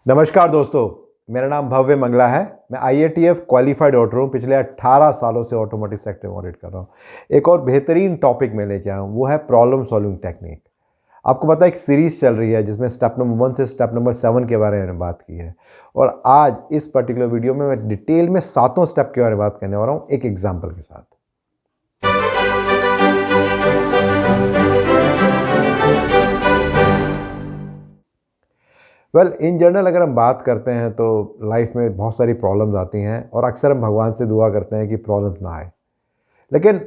नमस्कार दोस्तों, मेरा नाम भव्य मंगला है। मैं IATF क्वालिफाइड ऑडिटर हूँ। पिछले 18 सालों से ऑटोमोटिव सेक्टर में ऑडिट कर रहा हूँ। एक और बेहतरीन टॉपिक में लेके आया हूँ, वो है प्रॉब्लम सॉल्विंग टेक्निक। आपको पता है एक सीरीज़ चल रही है जिसमें स्टेप नंबर 1 से स्टेप नंबर 7 के बारे में बात की है, और आज इस पर्टिकुलर वीडियो में मैं डिटेल में सातों स्टेप के बारे में बात करने वाला हूँ, एक एग्जाम्पल के साथ। इन जनरल अगर हम बात करते हैं तो लाइफ में बहुत सारी प्रॉब्लम्स आती हैं, और अक्सर हम भगवान से दुआ करते हैं कि प्रॉब्लम्स ना आए। लेकिन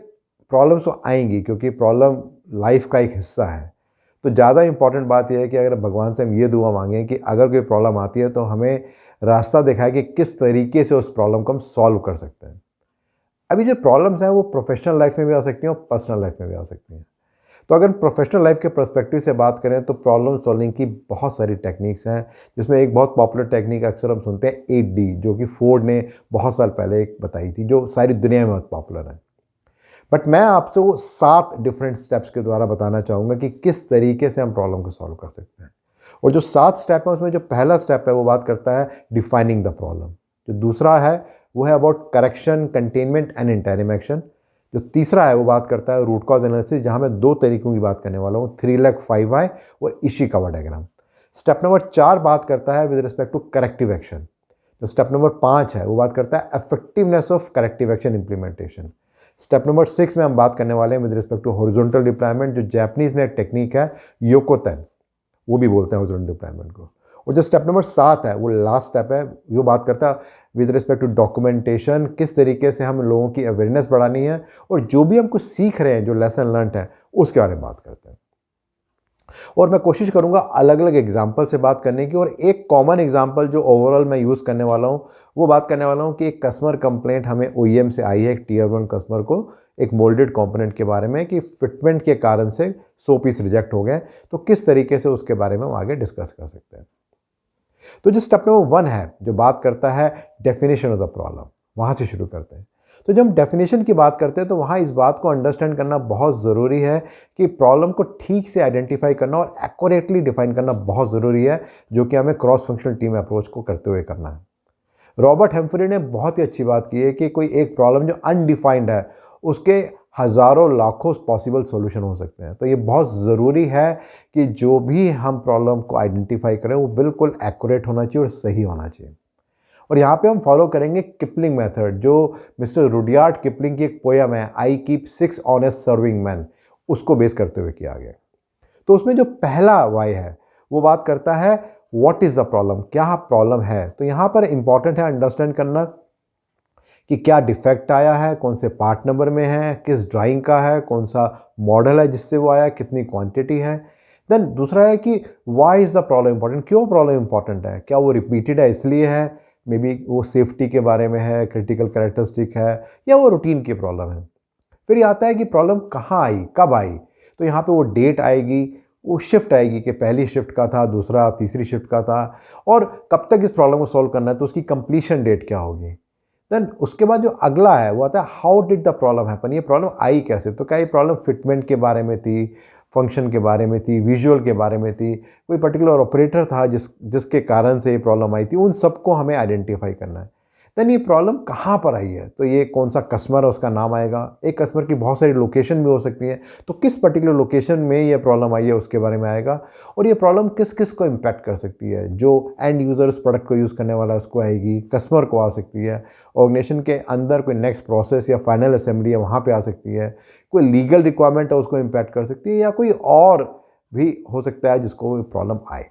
प्रॉब्लम्स तो आएंगी, क्योंकि प्रॉब्लम लाइफ का एक हिस्सा है। तो ज़्यादा इंपॉर्टेंट बात यह है कि अगर भगवान से हम ये दुआ मांगें कि अगर कोई प्रॉब्लम आती है तो हमें रास्ता दिखाए कि किस तरीके से उस प्रॉब्लम को हम सॉल्व कर सकते हैं। अभी जो प्रॉब्लम्स हैं वो प्रोफेशनल लाइफ में भी आ सकती हैं और पर्सनल लाइफ में भी आ सकती हैं। तो अगर प्रोफेशनल लाइफ के पर्सपेक्टिव से बात करें तो प्रॉब्लम सॉल्विंग की बहुत सारी टेक्निक्स हैं, जिसमें एक बहुत पॉपुलर टेक्निक अक्सर हम सुनते हैं 8D, जो कि फोर्ड ने बहुत साल पहले एक बताई थी, जो सारी दुनिया में बहुत पॉपुलर है। बट मैं आपसे वो 7 डिफरेंट स्टेप्स के द्वारा बताना चाहूँगा कि किस तरीके से हम प्रॉब्लम को सॉल्व कर सकते हैं। और जो 7 स्टेप है उसमें जो पहला स्टेप है वो बात करता है डिफाइनिंग द प्रॉब्लम। जो दूसरा है वो है about correction, containment and interim action. जो तीसरा है वो बात करता है रूट कॉज एनालिसिस, जहाँ मैं 2 तरीकों की बात करने वाला हूँ, 3 लैक 5 आई और इशिकावा डायग्राम। स्टेप नंबर 4 बात करता है with respect to corrective action. जो स्टेप नंबर 5 है वो बात करता है effectiveness of corrective action implementation. Step number 6 में हम बात करने वाले हैं with respect to horizontal deployment, जो जापानीज में एक टेक्निक है योकोतेन, वो भी बोलते हैं हॉरिजॉन्टल डिप्लॉयमेंट को। और जो स्टेप नंबर 7 है वो लास्ट स्टेप है, वो बात करता है विद रिस्पेक्ट टू डॉक्यूमेंटेशन, किस तरीके से हम लोगों की अवेयरनेस बढ़ानी है, और जो भी हम कुछ सीख रहे हैं, जो लेसन लर्न है, उसके बारे में बात करते हैं। और मैं कोशिश करूंगा अलग अलग एग्जाम्पल से बात करने की, और एक कॉमन एग्जाम्पल जो ओवरऑल मैं यूज़ करने वाला हूँ वो बात करने वाला हूँ कि एक कस्टमर कंप्लेंट हमें OEM से आई है, एक Tier 1 कस्टमर को, एक मोल्डेड कंपोनेंट के बारे में, कि फिटमेंट के कारण से 100 पीस रिजेक्ट हो गए। तो किस तरीके से उसके बारे में हम आगे डिस्कस कर सकते हैं। तो जो स्टेप नंबर 1 है, जो बात करता है डेफिनेशन ऑफ द प्रॉब्लम, वहाँ से शुरू करते हैं। तो जब हम डेफिनेशन की बात करते हैं तो वहाँ इस बात को अंडरस्टैंड करना बहुत ज़रूरी है कि प्रॉब्लम को ठीक से आइडेंटिफाई करना और एक्यूरेटली डिफाइन करना बहुत ज़रूरी है, जो कि हमें क्रॉस फंक्शनल टीम अप्रोच को करते हुए करना है। रॉबर्ट हेम्फ्री ने बहुत ही अच्छी बात की है कि कोई एक प्रॉब्लम जो अनडिफाइंड है, उसके हज़ारों लाखों पॉसिबल सॉल्यूशन हो सकते हैं। तो ये बहुत ज़रूरी है कि जो भी हम प्रॉब्लम को आइडेंटिफाई करें वो बिल्कुल एक्यूरेट होना चाहिए और सही होना चाहिए। और यहाँ पे हम फॉलो करेंगे किपलिंग मेथड, जो मिस्टर रुडयार्ड किपलिंग की एक पोयम है, I keep 6 honest serving man, उसको बेस करते हुए किया गया। तो उसमें जो पहला वाई है वो बात करता है व्हाट इज़ द प्रॉब्लम, क्या प्रॉब्लम है। तो यहाँ पर इंपॉर्टेंट है अंडरस्टैंड करना कि क्या डिफेक्ट आया है, कौन से पार्ट नंबर में है, किस ड्राइंग का है, कौन सा मॉडल है जिससे वो आया, कितनी क्वांटिटी है। देन दूसरा है कि why is the problem important, क्यों प्रॉब्लम इंपॉर्टेंट है, क्या वो रिपीटेड है इसलिए है, मे बी वो सेफ्टी के बारे में है, क्रिटिकल कैरेक्टरिस्टिक है, या वो रूटीन की प्रॉब्लम है। फिर ये आता है कि प्रॉब्लम कहाँ आई, कब आई। तो यहाँ पे वो डेट आएगी, वो शिफ्ट आएगी कि पहली शिफ्ट का था, दूसरा तीसरी शिफ्ट का था, और कब तक इस प्रॉब्लम को सॉल्व करना है, तो उसकी कंप्लीशन डेट क्या होगी। देन उसके बाद जो अगला है वो आता है how did the problem happen, ये प्रॉब्लम आई कैसे। तो क्या ये प्रॉब्लम फिटमेंट के बारे में थी, फंक्शन के बारे में थी, विजुअल के बारे में थी, कोई पर्टिकुलर ऑपरेटर था जिसके कारण से ये प्रॉब्लम आई थी, उन सबको हमें आइडेंटिफाई करना है। देन ये प्रॉब्लम कहाँ पर आई है, तो ये कौन सा कस्टमर है उसका नाम आएगा। एक कस्टमर की बहुत सारी लोकेशन भी हो सकती है, तो किस पर्टिकुलर लोकेशन में ये प्रॉब्लम आई है उसके बारे में आएगा। और ये प्रॉब्लम किस किस को इम्पैक्ट कर सकती है, जो एंड यूज़र उस प्रोडक्ट को यूज़ करने वाला है उसको आएगी, कस्टमर को आ सकती है, ऑर्गेनाइजेशन के अंदर कोई नेक्स्ट प्रोसेस या फाइनल असेंबली है वहाँ पर आ सकती है, कोई लीगल रिक्वायरमेंट है उसको इम्पैक्ट कर सकती है, या कोई और भी हो सकता है जिसको प्रॉब्लम आए।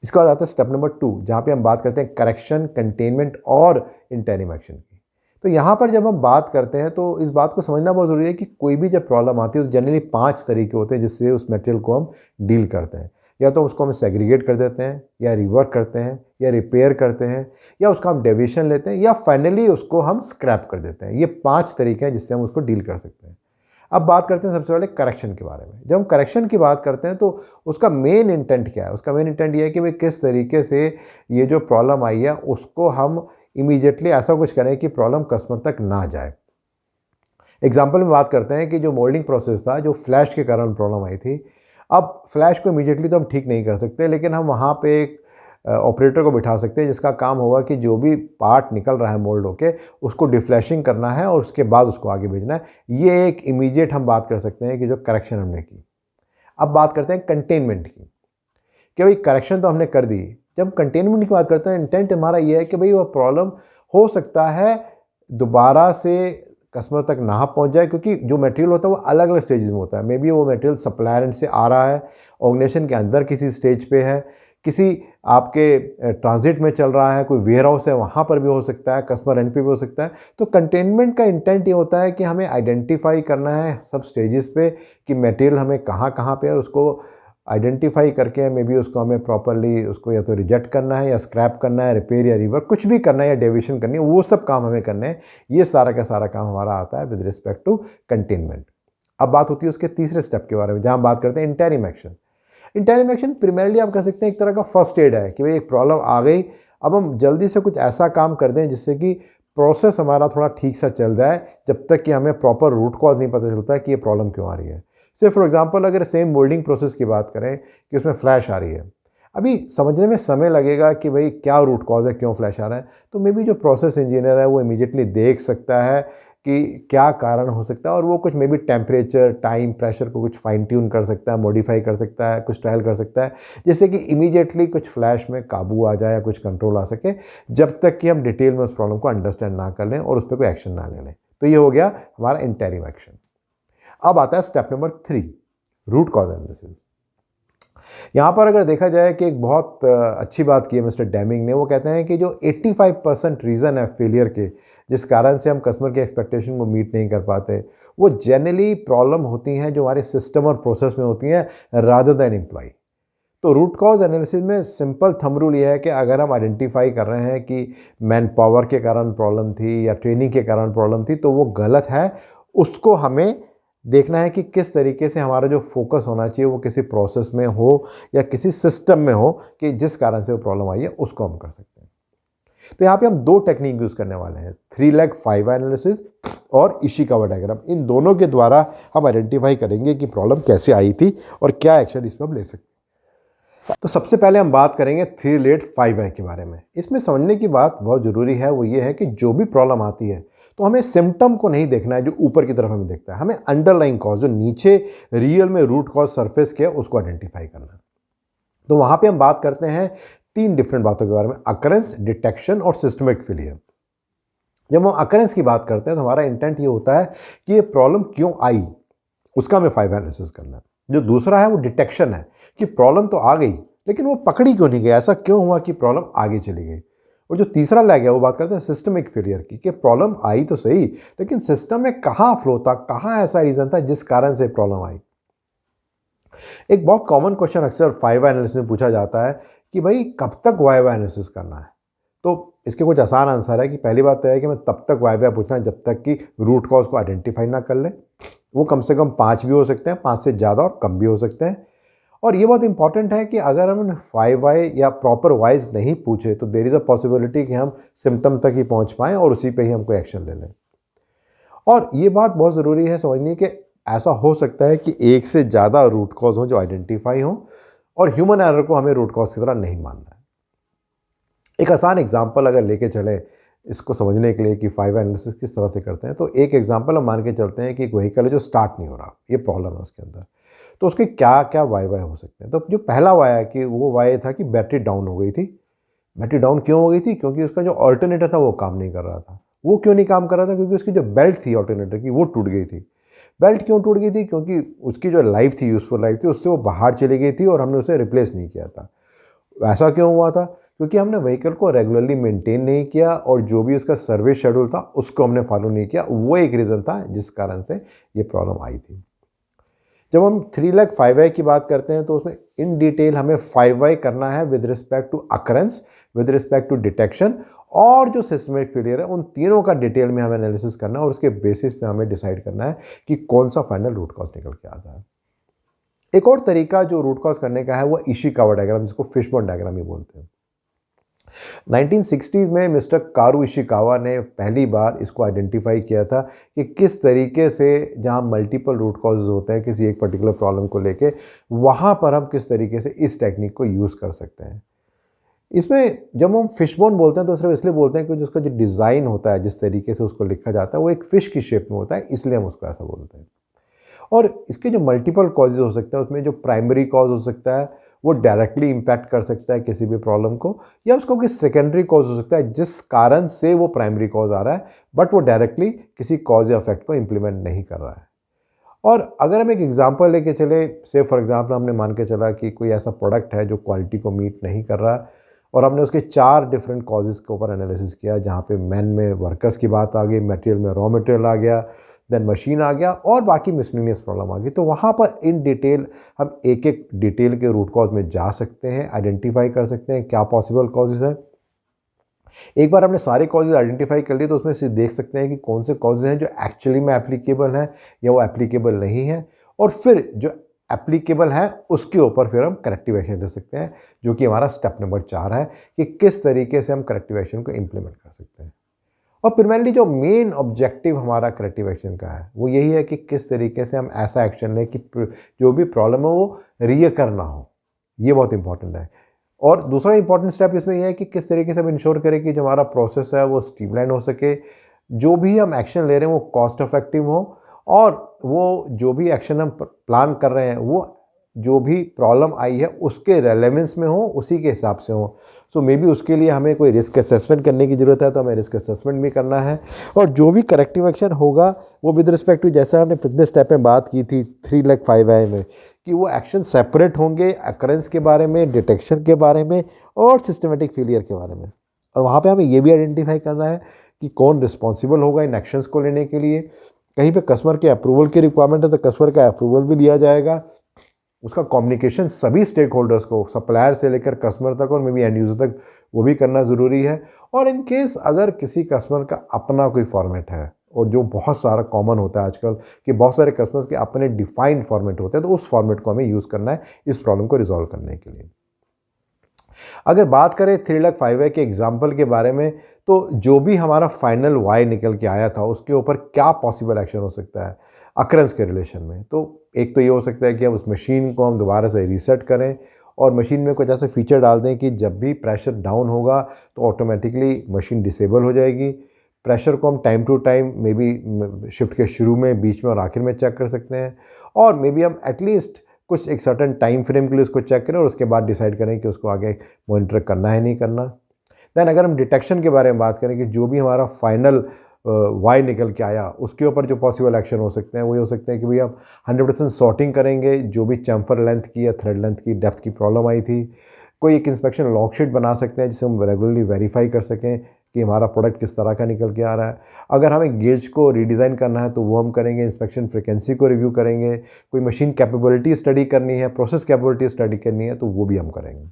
इसके बाद आता है स्टेप नंबर 2, जहाँ पे हम बात करते हैं करेक्शन, कंटेनमेंट और इंटरिम एक्शन की। तो यहाँ पर जब हम बात करते हैं तो इस बात को समझना बहुत ज़रूरी है कि कोई भी जब प्रॉब्लम आती है तो जनरली 5 तरीके होते हैं जिससे उस मटेरियल को हम डील करते हैं। या तो उसको हम सेग्रीगेट कर देते हैं, या रिवर्क करते हैं, या रिपेयर करते हैं, या उसका हम डेविएशन लेते हैं, या फाइनली उसको हम स्क्रैप कर देते हैं। ये 5 तरीके हैं जिससे हम उसको डील कर सकते हैं। अब बात करते हैं सबसे पहले करेक्शन के बारे में। जब हम करेक्शन की बात करते हैं तो उसका मेन इंटेंट क्या है। उसका मेन इंटेंट ये है कि भाई किस तरीके से ये जो प्रॉब्लम आई है उसको हम इमीडिएटली ऐसा कुछ करें कि प्रॉब्लम कस्टमर तक ना जाए। एग्जाम्पल में बात करते हैं कि जो मोल्डिंग प्रोसेस था, जो फ्लैश के कारण प्रॉब्लम आई थी, अब फ्लैश को इमीडिएटली तो हम ठीक नहीं कर सकते, लेकिन हम वहाँ पे एक ऑपरेटर को बिठा सकते हैं जिसका काम होगा कि जो भी पार्ट निकल रहा है मोल्ड होके उसको डिफ्लैशिंग करना है और उसके बाद उसको आगे भेजना है। ये एक इमीडिएट हम बात कर सकते हैं कि जो करेक्शन हमने की। अब बात करते हैं कंटेनमेंट की, कि भाई करेक्शन तो हमने कर दी। जब कंटेनमेंट की बात करते हैं, इंटेंट हमारा ये है कि भाई वो प्रॉब्लम हो सकता है दोबारा से कस्टमर तक ना पहुंच जाए, क्योंकि जो मटेरियल होता है वो अलग अलग स्टेजेस में होता है। मे बी वो मटेरियल सप्लायर एंड से आ रहा है, ऑर्गेनाइजेशन के अंदर किसी स्टेज पे है, किसी आपके ट्रांजिट में चल रहा है, कोई वेयर हाउस है वहाँ पर भी हो सकता है, कस्टमर एंड पे भी हो सकता है। तो कंटेनमेंट का इंटेंट ये होता है कि हमें आइडेंटिफाई करना है सब स्टेजेस पे कि मटेरियल हमें कहाँ कहाँ पे है, उसको आइडेंटिफाई करके मे बी उसको हमें प्रॉपरली उसको या तो रिजेक्ट करना है या स्क्रैप करना है, रिपेयर या रिवर्क कुछ भी करना है या डेविएशन करनी है, वो सब काम हमें करने हैं। ये सारा का सारा काम हमारा आता है विद रिस्पेक्ट टू कंटेनमेंट। अब बात होती है उसके तीसरे स्टेप के बारे में, जहाँ बात करते हैं interim action. Interim action primarily आप कह सकते हैं एक तरह का फर्स्ट एड है कि भाई एक प्रॉब्लम आ गई, अब हम जल्दी से कुछ ऐसा काम कर दें जिससे कि प्रोसेस हमारा थोड़ा ठीक सा चल जाए, जब तक कि हमें प्रॉपर रूट कॉज नहीं पता चलता है कि ये प्रॉब्लम क्यों आ रही है। से फॉर एग्जांपल अगर सेम मोल्डिंग प्रोसेस की बात करें कि उसमें फ्लैश आ रही है, अभी समझने में समय लगेगा कि भाई क्या रूट कॉज है, क्यों फ्लैश आ रहा है। तो मे बी जो प्रोसेस इंजीनियर है वो इमीडिएटली देख सकता है कि क्या कारण हो सकता है, और वो कुछ may be temperature, time, pressure को कुछ फाइन ट्यून कर सकता है, मॉडिफाई कर सकता है, कुछ ट्रायल कर सकता है, जिससे कि इमीडिएटली कुछ फ्लैश में काबू आ जाए या कुछ कंट्रोल आ सके, जब तक कि हम डिटेल में उस प्रॉब्लम को अंडरस्टैंड ना कर लें और उस पर कोई एक्शन ना ले लें। तो ये हो गया हमारा इंटरिम एक्शन। अब आता है step number 3, root cause analysis. यहाँ पर अगर देखा जाए कि एक बहुत अच्छी बात की है मिस्टर डेमिंग ने, वो कहते हैं कि जो 85% रीज़न है फेलियर के, जिस कारण से हम कस्टमर के एक्सपेक्टेशन को मीट नहीं कर पाते, वो जनरली प्रॉब्लम होती हैं जो हमारे सिस्टम और प्रोसेस में होती हैं रादर देन एम्प्लॉय। तो रूट कॉज एनालिसिस में सिंपल थंब रूल ये है कि अगर हम आइडेंटिफाई कर रहे हैं कि मैन पावर के कारण प्रॉब्लम थी या ट्रेनिंग के कारण प्रॉब्लम थी, तो वो गलत है। उसको हमें देखना है कि किस तरीके से हमारा जो फोकस होना चाहिए वो किसी प्रोसेस में हो या किसी सिस्टम में हो कि जिस कारण से वो प्रॉब्लम आई है उसको हम कर सकते हैं। तो यहाँ पे हम 2 टेक्निक यूज़ करने वाले हैं, 3 लेग 5 एनालिसिस और इशिकावा डायग्राम। इन दोनों के द्वारा हम आइडेंटिफाई करेंगे कि प्रॉब्लम कैसे आई थी और क्या एक्शन इसमें हम ले सकते हैं। तो सबसे पहले हम बात करेंगे 3 लेग 5 के बारे में। इसमें समझने की बात बहुत ज़रूरी है, वो ये है कि जो भी प्रॉब्लम आती है तो हमें सिम्टम को नहीं देखना है जो ऊपर की तरफ हमें देखता है, हमें अंडरलाइंग कॉज, जो नीचे रियल में रूट कॉज सरफेस के है, उसको आइडेंटिफाई करना है। तो वहाँ पे हम बात करते हैं 3 डिफरेंट बातों के बारे में, अकरेंस, डिटेक्शन और सिस्टमिक फेलियर। जब हम अकरेंस की बात करते हैं तो हमारा इंटेंट ये होता है कि ये प्रॉब्लम क्यों आई, उसका हमें 5 एनालिसिस करना है। जो दूसरा है वो डिटेक्शन है कि प्रॉब्लम तो आ गई लेकिन वो पकड़ी क्यों नहीं गई, ऐसा क्यों हुआ कि प्रॉब्लम आगे चली गई। और जो तीसरा लैग है वो बात करते हैं सिस्टमिक फेलियर की, कि प्रॉब्लम आई तो सही लेकिन सिस्टम में कहाँ फ्लो था, कहाँ ऐसा रीज़न था जिस कारण से प्रॉब्लम आई। एक बहुत कॉमन क्वेश्चन अक्सर 5 एनालिसिस में पूछा जाता है कि भाई कब तक वाइवा एनालिसिस करना है। तो इसके कुछ आसान आंसर है कि पहली बात तो है कि मैं तब तक वाइवा पूछना है जब तक कि रूट कॉज को आइडेंटिफाई ना कर लें। वो कम से कम 5 भी हो सकते हैं, 5 से ज़्यादा और कम भी हो सकते हैं। और ये बहुत इंपॉर्टेंट है कि अगर हम 5 वाई या प्रॉपर वाइज नहीं पूछे तो देयर इज़ अ पॉसिबिलिटी कि हम सिम्टम तक ही पहुंच पाएँ और उसी पे ही हम कोई एक्शन ले लें। और ये बात बहुत ज़रूरी है समझनी कि ऐसा हो सकता है कि एक से ज़्यादा रूट कॉज हो जो आइडेंटिफाई हो, और ह्यूमन एरर को हमें रूट कॉज की तरह नहीं मानना है। एक आसान एग्जांपल अगर लेके चलें इसको समझने के लिए कि 5 एनालिसिस किस तरह से करते हैं, तो एक एग्जांपल हम मान के चलते हैं कि एक व्हीकल है जो स्टार्ट नहीं हो रहा, ये प्रॉब्लम है उसके अंदर। तो उसके क्या क्या वाई हो सकते हैं। तो जो पहला वाई है कि वो वाई था कि बैटरी डाउन हो गई थी। बैटरी डाउन क्यों हो गई थी? क्योंकि उसका जो ऑल्टरनेटर था वो काम नहीं कर रहा था। वो क्यों नहीं काम कर रहा था? क्योंकि उसकी जो बेल्ट थी ऑल्टरनेटर की वो टूट गई थी। बेल्ट क्यों टूट गई थी? क्योंकि उसकी जो लाइफ थी, यूज़फुल लाइफ थी, उससे वो बाहर चली गई थी और हमने उसे रिप्लेस नहीं किया था। ऐसा क्यों हुआ था? क्योंकि हमने व्हीकल को रेगुलरली मेंटेन नहीं किया और जो भी उसका सर्विस शेड्यूल था उसको हमने फॉलो नहीं किया। वो एक रीज़न था जिस कारण से ये प्रॉब्लम आई थी। जब हम 3 लाख 5 वाई की बात करते हैं तो उसमें इन डिटेल हमें 5 वाई करना है with respect to occurrence, with respect to detection और जो सिस्टमिक फेलियर है, उन तीनों का डिटेल में हमें एनालिसिस करना है और उसके बेसिस पे हमें डिसाइड करना है कि कौन सा फाइनल रूट कॉज निकल के आता है। एक और तरीका जो रूट कॉज करने का है वो इशिकावा डायग्राम, जिसको फिशबोन डायग्राम ही बोलते हैं। 1960s में मिस्टर कारू इशिकावा ने पहली बार इसको आइडेंटिफाई किया था कि किस तरीके से जहां मल्टीपल रूट कॉजेज होते हैं किसी एक पर्टिकुलर प्रॉब्लम को लेके, वहां पर हम किस तरीके से इस टेक्निक को यूज़ कर सकते हैं। इसमें जब हम फिश बोन बोलते हैं तो सिर्फ इसलिए बोलते हैं कि उसका जो डिज़ाइन होता है, जिस तरीके से उसको लिखा जाता है, वो एक फ़िश की शेप में होता है, इसलिए हम उसको ऐसा बोलते हैं। और इसके जो मल्टीपल कॉजेज़ हो सकते हैं, उसमें जो प्राइमरी कॉज़ हो सकता है, वो डायरेक्टली इम्पैक्ट कर सकता है किसी भी प्रॉब्लम को, या उसको कोई सेकेंडरी कॉज़ हो सकता है जिस कारण से वो प्राइमरी कॉज़ आ रहा है, बट वो डायरेक्टली किसी कॉज़ या इफ़ेक्ट को इम्प्लीमेंट नहीं कर रहा है। और अगर हम एक एग्जांपल लेके चले, से फॉर एग्जांपल हमने मान के चला कि कोई ऐसा प्रोडक्ट है जो क्वालिटी को मीट नहीं कर रहा है, और हमने उसके 4 डिफरेंट कॉजेज़ के ऊपर एनालिसिस किया, जहाँ पे मैन में वर्कर्स की बात आ गई, मटेरियल में रॉ मटेरियल आ गया, देन मशीन आ गया, और बाकी मिसलेनियस प्रॉब्लम आ गई। तो वहाँ पर इन डिटेल हम एक-एक डिटेल के रूट कॉज में जा सकते हैं, आइडेंटिफाई कर सकते हैं क्या पॉसिबल कॉजेज़ हैं। एक बार हमने सारे कॉजेज़ आइडेंटिफाई कर लिए तो उसमें से देख सकते हैं कि कौन से कॉजेज़ हैं जो एक्चुअली में एप्लीकेबल हैं या वो एप्लीकेबल नहीं है, और फिर जो एप्लीकेबल है उसके ऊपर फिर हम करेक्टिव एक्शन ले सकते हैं, जो कि हमारा स्टेप नंबर 4 है कि किस तरीके से हम करेक्टिव एक्शन को इम्प्लीमेंट कर सकते हैं। और प्राइमरली जो मेन ऑब्जेक्टिव हमारा करेक्टिव एक्शन का है वो यही है कि किस तरीके से हम ऐसा एक्शन लें कि जो भी प्रॉब्लम है वो रियकर ना हो। ये बहुत इंपॉर्टेंट है। और दूसरा इंपॉर्टेंट स्टेप इसमें यह है कि किस तरीके से हम इंश्योर करें कि जो हमारा प्रोसेस है वो स्ट्रीमलाइन हो सके, जो भी हम एक्शन ले रहे हैं वो कॉस्ट इफेक्टिव हो, और वो जो भी एक्शन हम प्लान कर रहे हैं वो जो भी प्रॉब्लम आई है उसके रेलेवेंस में हो, उसी के हिसाब से हो। सो मे बी उसके लिए हमें कोई रिस्क असेसमेंट करने की ज़रूरत है, तो हमें रिस्क असेसमेंट भी करना है। और जो भी करेक्टिव एक्शन होगा वो विद रिस्पेक्ट टू, जैसा हमने पिछले स्टेप में बात की थी 3-5 में, कि वो एक्शन सेपरेट होंगे अकरेंस के बारे में, डिटेक्शन के बारे में, और सिस्टमेटिक फेलियर के बारे में। और वहाँ पे हमें ये भी आइडेंटिफाई करना है कि कौन रिस्पॉन्सिबल होगा इन एक्शंस को लेने के लिए। कहीं पे कस्टमर के अप्रूवल की रिक्वायरमेंट है तो कस्टमर का अप्रूवल भी लिया जाएगा। उसका कम्युनिकेशन सभी स्टेक होल्डर्स को, सप्लायर से लेकर कस्टमर तक और मे बी एंड यूज़र तक, वो भी करना ज़रूरी है। और इन केस अगर किसी कस्टमर का अपना कोई फॉर्मेट है, और जो बहुत सारा कॉमन होता है आजकल कि बहुत सारे कस्टमर्स के अपने डिफाइंड फॉर्मेट होते हैं, तो उस फॉर्मेट को हमें यूज़ करना है इस प्रॉब्लम को रिजॉल्व करने के लिए। अगर बात करें 3,05,000 के एग्जाम्पल के बारे में, तो जो भी हमारा फाइनल वाई निकल के आया था उसके ऊपर क्या पॉसिबल एक्शन हो सकता है अकरेंस के रिलेशन में। तो एक तो ये हो सकता है कि अब उस मशीन को हम दोबारा से रीसेट करें, और मशीन में कुछ ऐसे फीचर डाल दें कि जब भी प्रेशर डाउन होगा तो ऑटोमेटिकली मशीन डिसेबल हो जाएगी। प्रेशर को हम time to time may be shift के शुरू में, बीच में और आखिर में चेक कर सकते हैं, और मे बी हम एटलीस्ट कुछ एक सर्टेन टाइम फ्रेम के लिए उसको चेक करें और उसके बाद डिसाइड करें कि उसको आगे मॉनिटर करना है नहीं करना। देन अगर हम डिटेक्शन के बारे में बात करें कि जो भी हमारा फाइनल वाई निकल के आया उसके ऊपर जो पॉसिबल एक्शन हो सकते हैं वो ये हो सकते हैं कि भाई हम 100% सॉर्टिंग करेंगे, जो भी चैम्फर लेंथ की या थ्रेड लेंथ की डेप्थ की प्रॉब्लम आई थी। कोई एक इंस्पेक्शन लॉग शीट बना सकते हैं जिसे हम रेगुलरली वेरीफाई कर सकें कि हमारा प्रोडक्ट किस तरह का निकल के आ रहा है। अगर हमें गेज को रीडिज़ाइन करना है तो वो हम करेंगे, इंस्पेक्शन फ्रिक्वेंसी को रिव्यू करेंगे, कोई मशीन कैपेबिलिटी स्टडी करनी है, प्रोसेस कैपेबिलिटी स्टडी करनी है, तो वो भी हम करेंगे।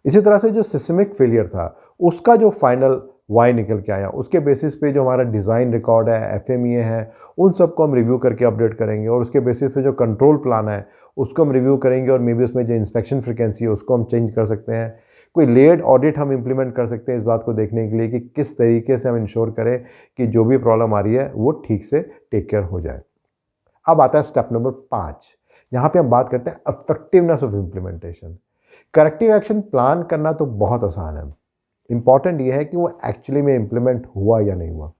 इसी तरह से जो सिस्टमिक फेलियर था उसका जो फाइनल वाई निकल के आया उसके बेसिस पे जो हमारा डिज़ाइन रिकॉर्ड है, एफएमईए है, उन सबको हम रिव्यू करके अपडेट करेंगे, और उसके बेसिस पे जो कंट्रोल प्लान है उसको हम रिव्यू करेंगे, और मे बी उसमें जो इंस्पेक्शन फ्रिक्वेंसी है उसको हम चेंज कर सकते हैं। कोई लेयर्ड ऑडिट हम इंप्लीमेंट कर सकते हैं इस बात को देखने के लिए कि किस तरीके से हम इंश्योर करें कि जो भी प्रॉब्लम आ रही है वो ठीक से टेक केयर हो जाए। अब आता है स्टेप नंबर 5, यहाँ पे हम बात करते हैं effectiveness of implementation. Corrective action plan करना तो बहुत आसान है, इंपॉर्टेंट ये है कि वो एक्चुअली में इम्प्लीमेंट हुआ या नहीं हुआ।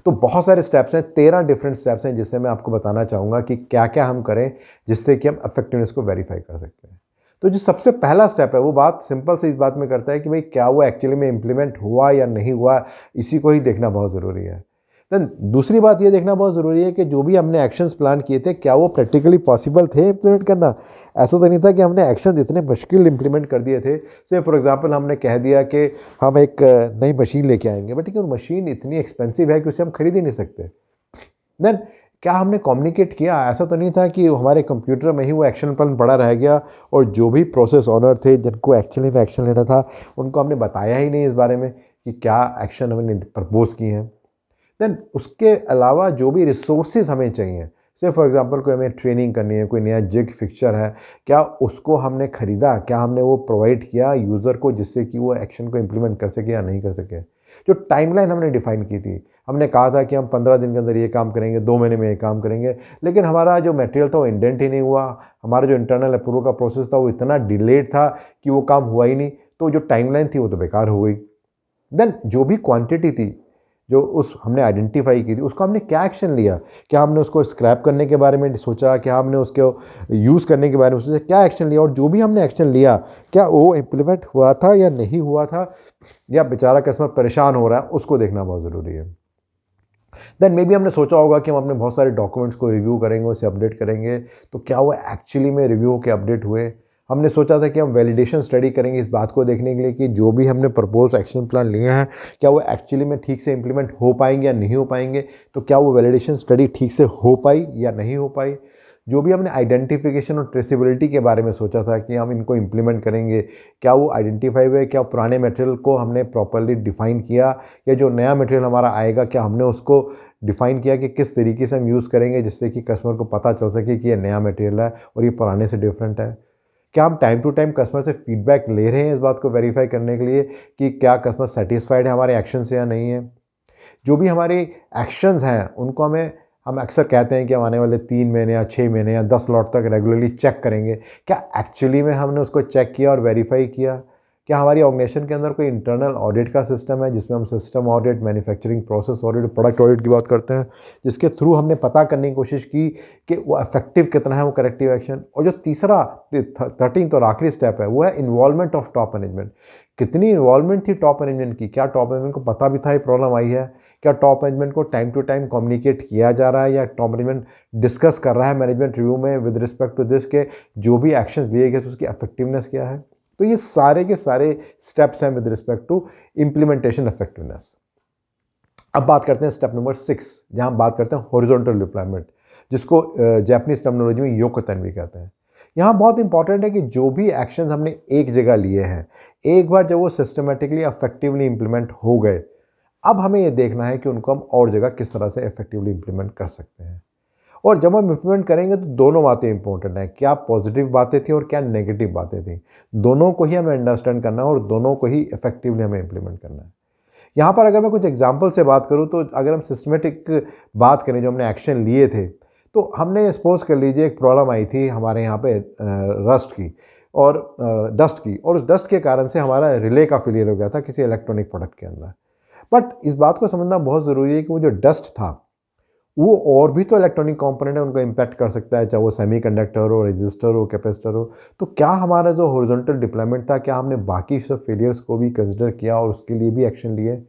तो बहुत सारे स्टेप्स हैं, 13 डिफरेंट स्टेप्स हैं जिससे मैं आपको बताना चाहूँगा कि क्या क्या हम करें जिससे कि हम इफेक्टिवनेस को वेरीफाई कर सकते हैं। तो जो सबसे पहला स्टेप है वो बात सिंपल से इस बात में करता है कि भाई क्या वो एक्चुअली में इम्प्लीमेंट हुआ या नहीं हुआ, इसी को ही देखना बहुत ज़रूरी है। देन दूसरी बात ये देखना बहुत ज़रूरी है कि जो भी हमने एक्शंस प्लान किए थे क्या वो प्रैक्टिकली पॉसिबल थे इम्प्लीमेंट करना। ऐसा तो नहीं था कि हमने एक्शन इतने मुश्किल इम्प्लीमेंट कर दिए थे। से फॉर एग्जांपल हमने कह दिया कि हम एक नई मशीन लेके आएंगे, बट ठीक है, मशीन इतनी एक्सपेंसिव है कि उसे हम खरीद ही नहीं सकते। देन क्या हमने कम्युनिकेट किया? ऐसा तो नहीं था कि हमारे कंप्यूटर में ही वो एक्शन प्लान पड़ा रह गया, और जो भी प्रोसेस ऑनर थे जिनको एक्चुअली में एक्शन लेना था उनको हमने बताया ही नहीं इस बारे में कि क्या एक्शन हमने प्रपोज किए हैं। देन उसके अलावा जो भी रिसोर्सेज हमें चाहिए, से फॉर एग्जांपल कोई हमें ट्रेनिंग करनी है, कोई नया जिग फिक्चर है, क्या उसको हमने ख़रीदा, क्या हमने वो प्रोवाइड किया यूज़र को जिससे कि वो एक्शन को इम्प्लीमेंट कर सके या नहीं कर सके। जो टाइमलाइन हमने डिफ़ाइन की थी, हमने कहा था कि हम 15 दिन के अंदर ये काम करेंगे, 2 महीने में ये काम करेंगे, लेकिन हमारा जो मटेरियल था वो इंडेंट ही नहीं हुआ, हमारा जो इंटरनल अप्रूवल का प्रोसेस था वो इतना डिलेड था कि वो काम हुआ ही नहीं। तो जो टाइमलाइन थी वो तो बेकार हो गई। देन जो भी क्वांटिटी थी जो उस हमने आइडेंटिफाई की थी, उसका हमने क्या एक्शन लिया? क्या हमने उसको स्क्रैप करने के बारे में सोचा? क्या हमने उसको यूज़ करने के बारे में सोचा? क्या एक्शन लिया? और जो भी हमने एक्शन लिया, क्या वो इम्प्लीमेंट हुआ था या नहीं हुआ था, या बेचारा कस्टमर परेशान हो रहा है, उसको देखना बहुत ज़रूरी है। देन मे बी हमने सोचा होगा कि हम अपने बहुत सारे डॉक्यूमेंट्स को रिव्यू करेंगे, उसे अपडेट करेंगे, तो क्या वो एक्चुअली में रिव्यू होकर अपडेट हुए? हमने सोचा था कि हम वैलिडेशन स्टडी करेंगे इस बात को देखने के लिए कि जो भी हमने प्रपोज एक्शन प्लान लिए हैं, क्या वो एक्चुअली में ठीक से इम्प्लीमेंट हो पाएंगे या नहीं हो पाएंगे? तो क्या वो वैलिडेशन स्टडी ठीक से हो पाई या नहीं हो पाई? जो भी हमने आइडेंटिफिकेशन और ट्रेसिबिलिटी के बारे में सोचा था कि हम इनको इम्प्लीमेंट करेंगे, क्या वो आइडेंटिफाई हुए? क्या पुराने मटेरियल को हमने प्रॉपरली डिफ़ाइन किया, या जो नया मटेरियल हमारा आएगा क्या हमने उसको डिफ़ाइन किया कि किस तरीके से हम यूज़ करेंगे जिससे कि कस्टमर को पता चल सके कि ये नया मटेरियल है और ये पुराने से डिफरेंट है? क्या हम टाइम टू टाइम कस्टमर से फीडबैक ले रहे हैं इस बात को वेरीफाई करने के लिए कि क्या कस्टमर सेटिस्फाइड है हमारे एक्शन से या नहीं है? जो भी हमारे एक्शंस हैं उनको हम अक्सर कहते हैं कि हम आने वाले 3 महीने या 6 महीने या 10 लॉट तक रेगुलरली चेक करेंगे। क्या एक्चुअली में हमने उसको चेक किया और वेरीफाई किया? क्या हमारी ऑर्गेनाइजेशन के अंदर कोई इंटरनल ऑडिट का सिस्टम है जिसमें हम system audit, manufacturing process audit, product audit की बात करते हैं, जिसके थ्रू हमने पता करने की कोशिश की कि वो इफेक्टिव कितना है वो करेक्टिव एक्शन? और जो तीसरा 13th और आखिरी स्टेप है वो है इन्वॉल्वमेंट ऑफ टॉप मैनेजमेंट। कितनी इन्वॉल्वमेंट थी टॉप मैनेजमेंट की? क्या टॉप मैनेजमेंट को पता भी था ये प्रॉब्लम आई है? क्या टॉप मैनेजमेंट को टाइम टू टाइम कम्युनिकेट किया जा रहा है, या टॉप मैनेजमेंट डिस्कस कर रहा है मैनेजमेंट रिव्यू में विद रिस्पेक्ट टू दिस के जो भी एक्शन लिए गए तो उसकी इफेक्टिवनेस क्या है? तो ये सारे के सारे स्टेप्स हैं with respect to implementation effectiveness. अब बात करते हैं स्टेप नंबर 6, जहां हम बात करते हैं हॉरिजॉन्टल डिप्लॉयमेंट, जिसको जापानीज टर्मिनोलॉजी में योकोतन भी कहते हैं। यहाँ बहुत इंपॉर्टेंट है कि जो भी एक्शन हमने एक जगह लिए हैं, एक बार जब वो सिस्टमेटिकली इफेक्टिवली इंप्लीमेंट हो गए, अब हमें ये देखना है कि उनको हम और जगह किस तरह से इफेक्टिवली इंप्लीमेंट कर सकते हैं। और जब हम इम्प्लीमेंट करेंगे तो दोनों बातें इंपॉर्टेंट हैं, क्या पॉजिटिव बातें थी और क्या नेगेटिव बातें थी, दोनों को ही हमें अंडरस्टैंड करना है और दोनों को ही इफेक्टिवली हमें इम्प्लीमेंट करना है। यहाँ पर अगर मैं कुछ एग्जांपल से बात करूँ तो अगर हम सिस्टमेटिक बात करें जो हमने एक्शन लिए थे, तो हमने सपोज कर लीजिए एक प्रॉब्लम आई थी हमारे यहाँ पे रस्ट की और डस्ट की, और उस डस्ट के कारण से हमारा रिले का फेलियर हो गया था किसी इलेक्ट्रॉनिक प्रोडक्ट के अंदर। बट इस बात को समझना बहुत ज़रूरी है कि वो जो डस्ट था वो और भी तो इलेक्ट्रॉनिक कंपोनेंट है, उनको इम्पैक्ट कर सकता है, चाहे वो सेमीकंडक्टर हो, रेजिस्टर हो, कैपेसिटर हो। तो क्या हमारा जो हॉरिजॉन्टल डिप्लॉयमेंट था, क्या हमने बाकी सब फेलियर्स को भी कंसिडर किया और उसके लिए भी एक्शन लिए?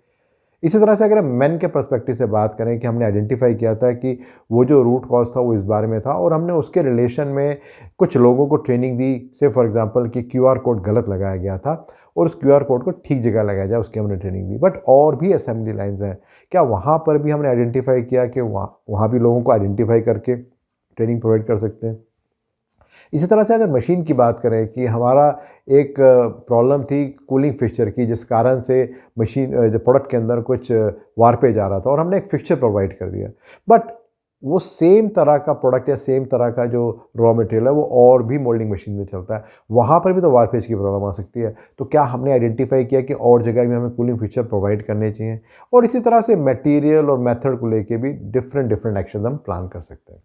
इसी तरह से अगर हम मैन के पर्सपेक्टिव से बात करें कि हमने आइडेंटिफाई किया था कि वो जो रूट कॉज था वो इस बारे में था और हमने उसके रिलेशन में कुछ लोगों को ट्रेनिंग दी, से फॉर एग्जांपल कि क्यूआर कोड गलत लगाया गया था और उस क्यूआर कोड को ठीक जगह लगाया जाए, उसकी हमने ट्रेनिंग दी। बट और भी असेंबली लाइन्स हैं, क्या वहाँ पर भी हमने आइडेंटिफाई किया कि वहाँ भी लोगों को आइडेंटिफाई करके ट्रेनिंग प्रोवाइड कर सकते हैं? इसी तरह से अगर मशीन की बात करें कि हमारा एक प्रॉब्लम थी कूलिंग फिक्सचर की, जिस कारण से मशीन जो प्रोडक्ट के अंदर कुछ वार्पेज आ रहा था और हमने एक फिक्सचर प्रोवाइड कर दिया, बट वो सेम तरह का प्रोडक्ट या सेम तरह का जो रॉ मटेरियल है वो और भी मोल्डिंग मशीन में चलता है, वहाँ पर भी तो वार्पेज की प्रॉब्लम आ सकती है। तो क्या हमने आइडेंटिफाई किया कि और जगह भी हमें कूलिंग फीचर प्रोवाइड करने चाहिए? और इसी तरह से मटेरियल और मेथड को लेके भी डिफरेंट एक्शन हम प्लान कर सकते हैं।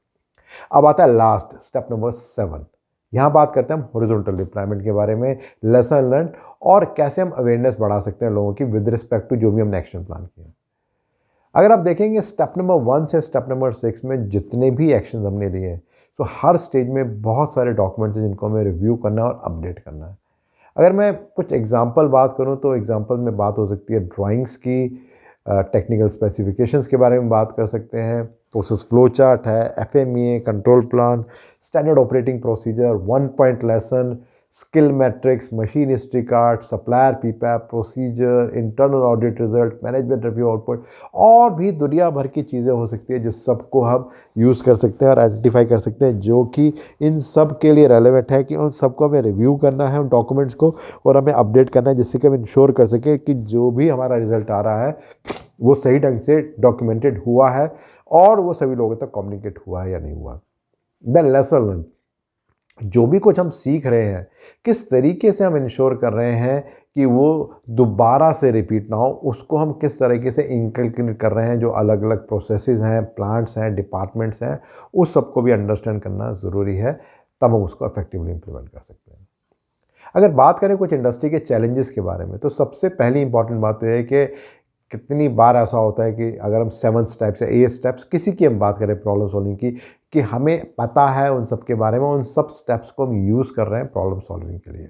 अब आता है लास्ट स्टेप नंबर 7। यहाँ बात करते हैं हम हॉरिजॉन्टल डिप्लॉयमेंट के बारे में, लेसन लर्न और कैसे हम अवेयरनेस बढ़ा सकते हैं लोगों की विद रिस्पेक्ट टू जो भी हमने एक्शन प्लान किया। अगर आप देखेंगे स्टेप नंबर 1 से स्टेप नंबर 6 में जितने भी एक्शन हमने लिए हैं, तो हर स्टेज में बहुत सारे डॉक्यूमेंट्स हैं जिनको हमें रिव्यू करना और अपडेट करना है। अगर मैं कुछ एग्जाम्पल बात करूँ तो एग्जाम्पल में बात हो सकती है ड्राइंग्स की, टेक्निकल स्पेसिफिकेशंस के बारे में बात कर सकते हैं, प्रोसेस फ्लो चार्ट है, FMEA, control plan, standard operating procedure, 1 point lesson, skill matrix, machine history card, supplier PPAP procedure, internal audit result, management review output, और भी दुनिया भर की चीज़ें हो सकती है जिस सबको हम यूज़ कर सकते हैं और आइडेंटिफाई कर सकते हैं, जो कि इन सब के लिए रेलेवेंट है कि उन सबको हमें रिव्यू करना है उन डॉक्यूमेंट्स को और हमें अपडेट करना है, जिससे कि हम इंश्योर कर सकें कि जो भी हमारा रिजल्ट आ रहा है वो सही ढंग से डॉक्यूमेंटेड हुआ है और वो सभी लोगों तक कम्युनिकेट हुआ है या नहीं हुआ। देन लेसन लर्न, जो भी कुछ हम सीख रहे हैं किस तरीके से हम इंश्योर कर रहे हैं कि वो दोबारा से रिपीट ना हो, उसको हम किस तरीके से इनकलकेट कर रहे हैं, जो अलग अलग प्रोसेसेस हैं, प्लांट्स हैं, डिपार्टमेंट्स हैं, उस सबको भी अंडरस्टैंड करना ज़रूरी है, तब हम उसको इफेक्टिवली इम्प्लीमेंट कर सकते हैं। अगर बात करें कुछ इंडस्ट्री के चैलेंजेस के बारे में, तो सबसे पहली इंपॉर्टेंट बात तो ये है कि कितनी बार ऐसा होता है कि अगर हम 7 स्टेप्स या 8 स्टेप्स किसी की हम बात करें प्रॉब्लम सॉल्विंग की, कि हमें पता है उन सब के बारे में, उन सब स्टेप्स को हम यूज़ कर रहे हैं प्रॉब्लम सॉल्विंग के लिए।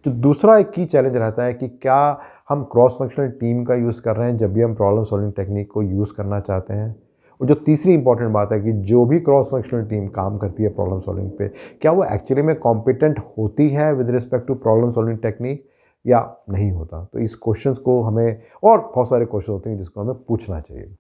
जो दूसरा एक की चैलेंज रहता है कि क्या हम क्रॉस फंक्शनल टीम का यूज़ कर रहे हैं जब भी हम प्रॉब्लम सॉल्विंग टेक्निक को यूज़ करना चाहते हैं। और जो तीसरी इंपॉर्टेंट बात है कि जो भी क्रॉस फंक्शनल टीम काम करती है प्रॉब्लम सॉल्विंग पे, क्या वो एक्चुअली में कॉम्पिटेंट होती है with respect to problem solving technique या नहीं होता। तो इस क्वेश्चंस को हमें, और बहुत सारे क्वेश्चन होते हैं जिसको हमें पूछना चाहिए।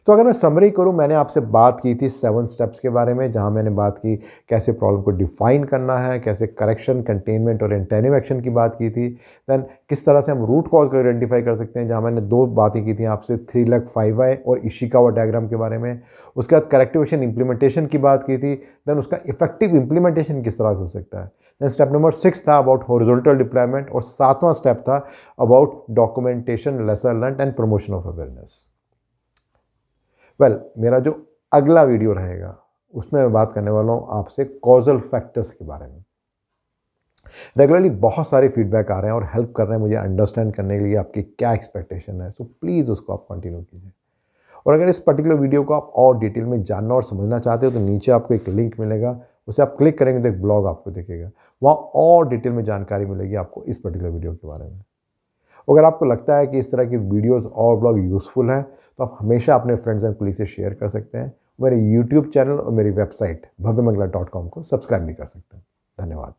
तो अगर मैं समरी करूं, मैंने आपसे बात की थी 7 स्टेप्स के बारे में, जहां मैंने बात की कैसे प्रॉब्लम को डिफाइन करना है, कैसे करेक्शन, कंटेनमेंट और एंटेनिव एक्शन की बात की थी। देन किस तरह से हम रूट कॉज को आइडेंटिफाई कर सकते हैं, जहां मैंने 2 बातें की थी आपसे, 3 लैक 5 आई और इशिकावा डायग्राम के बारे में। उसके बाद करेक्टिव एक्शन इम्प्लीमेंटेशन की बात की थी। देन उसका इफेक्टिव इम्प्लीमेंटेशन किस तरह से हो सकता है। देन स्टेप नंबर 6 था अबाउट हॉरिजॉन्टल डिप्लॉयमेंट, और 7वां स्टेप था about documentation, lesson learn and promotion of awareness. मेरा जो अगला वीडियो रहेगा उसमें मैं बात करने वाला हूँ आपसे कॉजल फैक्टर्स के बारे में। रेगुलरली बहुत सारे फीडबैक आ रहे हैं और हेल्प कर रहे हैं मुझे अंडरस्टैंड करने के लिए आपकी क्या एक्सपेक्टेशन है। सो प्लीज़ उसको आप कंटिन्यू कीजिए। और अगर इस पर्टिकुलर वीडियो को आप और डिटेल में जानना और समझना चाहते हो तो नीचे आपको एक लिंक मिलेगा, उसे आप क्लिक करेंगे तो एक ब्लॉग आपको दिखेगा, वहाँ और डिटेल में जानकारी मिलेगी आपको इस पर्टिकुलर वीडियो के बारे में। अगर आपको लगता है कि इस तरह की वीडियोस और ब्लॉग यूज़फुल हैं तो आप हमेशा अपने फ्रेंड्स एंड कलीग से शेयर कर सकते हैं। मेरे यूट्यूब चैनल और मेरी वेबसाइट bhavyamangala.com को सब्सक्राइब भी कर सकते हैं। धन्यवाद।